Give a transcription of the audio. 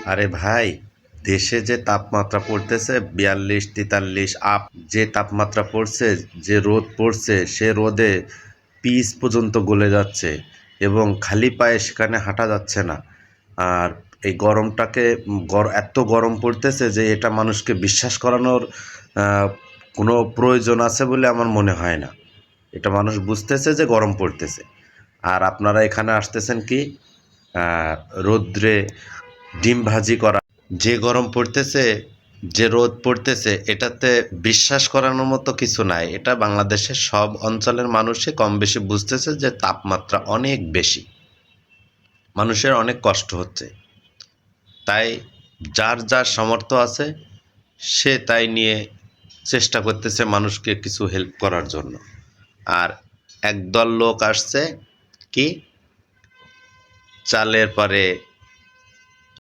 আরে ভাই, দেশে যে তাপমাত্রা পড়তেছে 42-43 আপ, যে তাপমাত্রা পড়ছে, যে রোদ পড়ছে, সে রোদে পিচ পর্যন্ত গলে যাচ্ছে এবং খালি পায়ে সেখানে হাঁটা যাচ্ছে না। আর এই গরমটাকে এত গরম পড়তেছে যে এটা মানুষকে বিশ্বাস করানোর আহ, কোনো প্রয়োজন আছে বলে আমার মনে হয় না। এটা মানুষ বুঝতেছে যে গরম পড়তেছে, আর আপনারা এখানে আসতেছেন কি আহ, রৌদ্রে ডিম ভাজি করা। যে গরম পড়তেছে, যে রোদ পড়তেছে, এটাতে বিশ্বাস করানোর মতো কিছু নাই। এটা বাংলাদেশের সব অঞ্চলের মানুষই কম বেশি বুঝতেছে যে তাপমাত্রা অনেক বেশি, মানুষের অনেক কষ্ট হচ্ছে। তাই যার যার সামর্থ্য আছে সে তাই নিয়ে চেষ্টা করতেছে মানুষকে কিছু হেল্প করার জন্য। আর একদল লোক আসছে কি চালের পরে